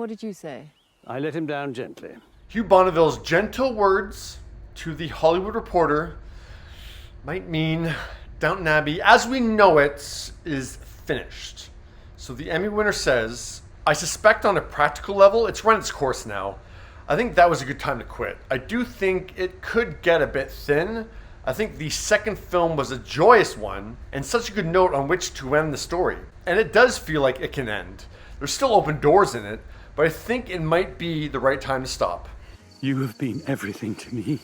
What did you say? I let him down gently. Hugh Bonneville's gentle words to the Hollywood Reporter might mean Downton Abbey, as we know it, is finished. So the Emmy winner says, I suspect on a practical level, it's run its course now. I think that was a good time to quit. I do think it could get a bit thin. I think the second film was a joyous one and such a good note on which to end the story. And it does feel like it can end. There's still open doors in it, but I think it might be the right time to stop. You have been everything to me.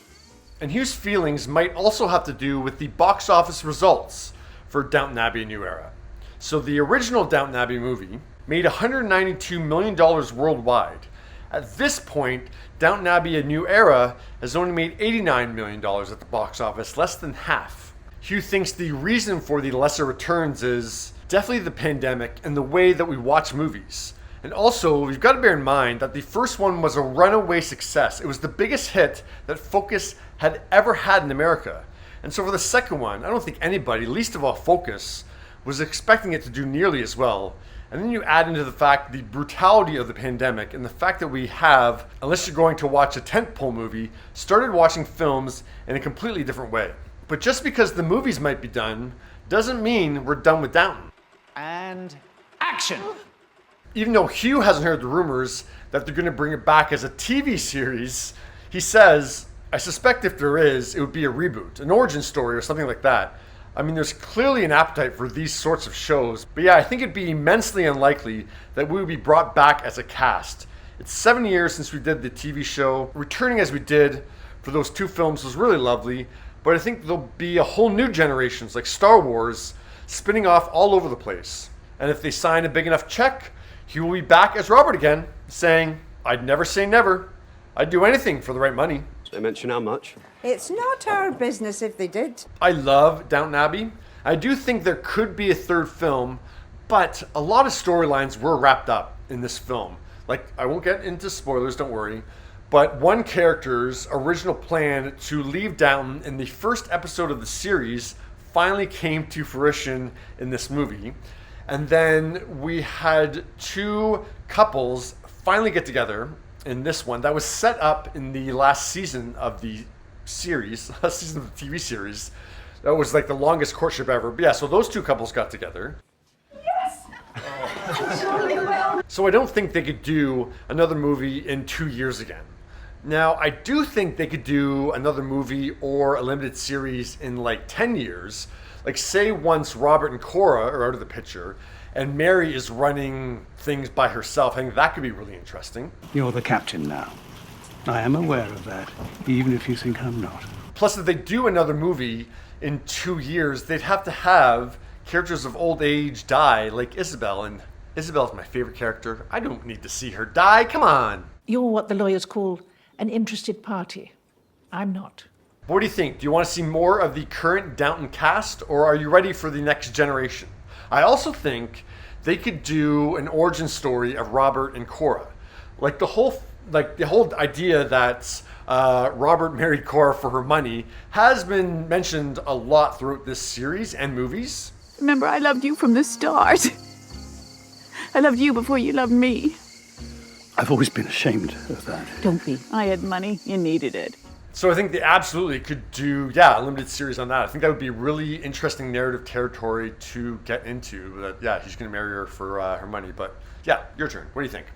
And Hugh's feelings might also have to do with the box office results for Downton Abbey: A New Era. So the original Downton Abbey movie made $192 million worldwide. At this point, Downton Abbey: A New Era has only made $89 million at the box office, less than half. Hugh thinks the reason for the lesser returns is definitely the pandemic and the way that we watch movies. And also, we've got to bear in mind that the first one was a runaway success. It was the biggest hit that Focus had ever had in America. And so for the second one, I don't think anybody, least of all Focus, was expecting it to do nearly as well. And then you add into the fact the brutality of the pandemic and the fact that we have, unless you're going to watch a tentpole movie, started watching films in a completely different way. But just because the movies might be done doesn't mean we're done with Downton. And action! Even though Hugh hasn't heard the rumors that they're going to bring it back as a TV series, he says, I suspect if there is, it would be a reboot, an origin story or something like that. I mean, there's clearly an appetite for these sorts of shows. But yeah, I think it'd be immensely unlikely that we would be brought back as a cast. It's 7 years since we did the TV show. Returning as we did for those two films was really lovely. But I think there'll be a whole new generations, like Star Wars, spinning off all over the place. And if they sign a big enough check, he will be back as Robert again, saying, I'd never say never. I'd do anything for the right money. They mention how much? It's not our business if they did. I love Downton Abbey. I do think there could be a third film, but a lot of storylines were wrapped up in this film. Like, I won't get into spoilers, don't worry. But one character's original plan to leave Downton in the first episode of the series finally came to fruition in this movie. And then we had two couples finally get together in this one that was set up in the last season of the series, last season of the TV series. That was like the longest courtship ever. But yeah, so those two couples got together. Yes! So I don't think they could do another movie in 2 years again. Now, I do think they could do another movie or a limited series in like 10 years. Like, say once Robert and Cora are out of the picture and Mary is running things by herself. I think that could be really interesting. You're the captain now. I am aware of that, even if you think I'm not. Plus, if they do another movie in 2 years, they'd have to have characters of old age die, like Isabel. And Isabel's my favorite character. I don't need to see her die. Come on. You're what the lawyers call an interested party. I'm not. What do you think? Do you want to see more of the current Downton cast, or are you ready for the next generation? I also think they could do an origin story of Robert and Cora. Like the whole idea that Robert married Cora for her money has been mentioned a lot throughout this series and movies. Remember, I loved you from the start. I loved you before you loved me. I've always been ashamed of that. Don't be. I had money. You needed it. So I think they absolutely could do, a limited series on that. I think that would be really interesting narrative territory to get into. That, he's going to marry her for her money. But yeah, your turn. What do you think?